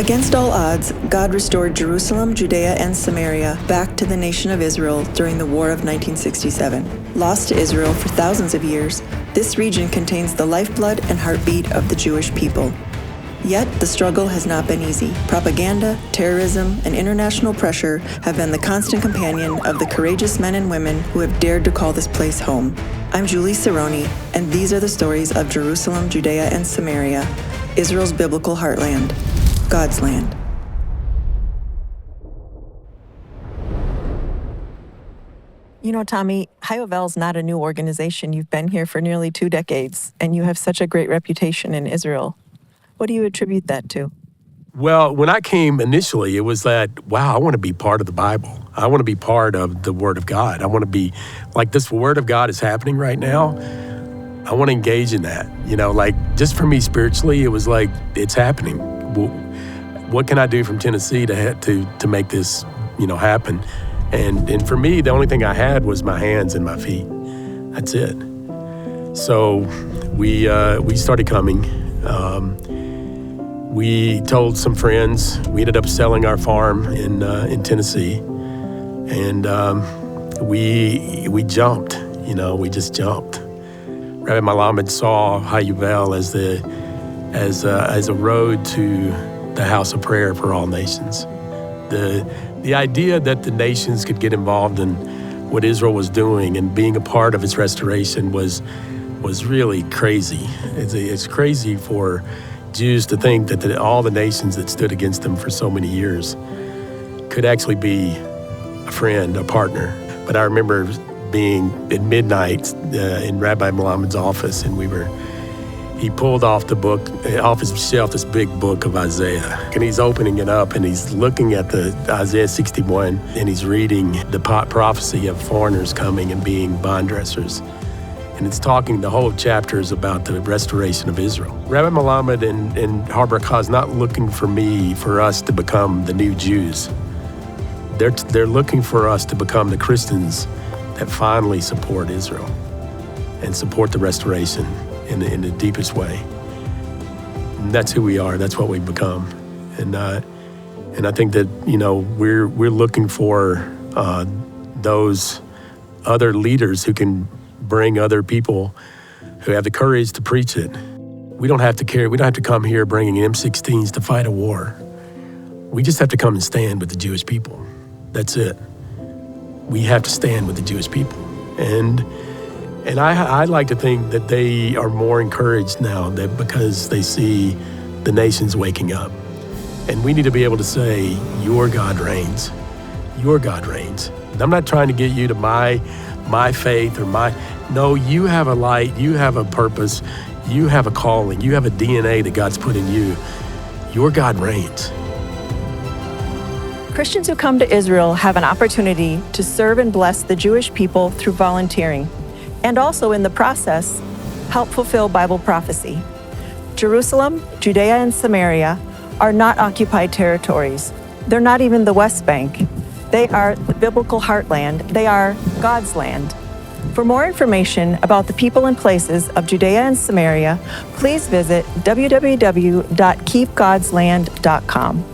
Against all odds, God restored Jerusalem, Judea, and Samaria back to the nation of Israel during the War of 1967. Lost to Israel for thousands of years, this region contains the lifeblood and heartbeat of the Jewish people. Yet, the struggle has not been easy. Propaganda, terrorism, and international pressure have been the constant companion of the courageous men and women who have dared to call this place home. I'm Julie Cerrone, and these are the stories of Jerusalem, Judea, and Samaria, Israel's biblical heartland, God's land. You know, Tommy, Hayovel's not a new organization. You've been here for nearly 2 decades, and you have such a great reputation in Israel. What do you attribute that to? Well, when I came initially, it was that, wow, I want to be part of the Bible. I want to be part of the Word of God. I want to be, like, this Word of God is happening right now. I want to engage in that. You know, like, just for me spiritually, it was like, it's happening. What can I do from Tennessee to make this, happen? And for me, the only thing I had was my hands and my feet. That's it. So we started coming. We told some friends. We ended up selling our farm in Tennessee, and we jumped. We just jumped. Rabbi Malamed saw Hayovel as a road to the house of prayer for all nations. The idea that the nations could get involved in what Israel was doing and being a part of its restoration was really crazy. It's crazy for Jews to think that all the nations that stood against them for so many years could actually be a friend, a partner. But I remember being at midnight in Rabbi Malamed's office, and he pulled off his shelf, this big book of Isaiah. And he's opening it up, and he's looking at the Isaiah 61, and he's reading the prophecy of foreigners coming and being bond dressers. And it's talking, the whole chapter is about the restoration of Israel. Rabbi Malamed and Harbor is not looking for us to become the new Jews. They're looking for us to become the Christians that finally support Israel and support the restoration in the deepest way. And that's who we are. That's what we've become. And I think that we're looking for those other leaders who can bring other people who have the courage to preach it. We don't have to come here bringing M16s to fight a war. We just have to come and stand with the Jewish people. That's it. We have to stand with the Jewish people. And I like to think that they are more encouraged now because they see the nations waking up. And we need to be able to say, your God reigns. Your God reigns. And I'm not trying to get you to my faith no, you have a light, you have a purpose, you have a calling, you have a DNA that God's put in you. Your God reigns. Christians who come to Israel have an opportunity to serve and bless the Jewish people through volunteering, and also in the process, help fulfill Bible prophecy. Jerusalem, Judea, and Samaria are not occupied territories. They're not even the West Bank. They are the biblical heartland. They are God's land. For more information about the people and places of Judea and Samaria, please visit www.keepgodsland.com.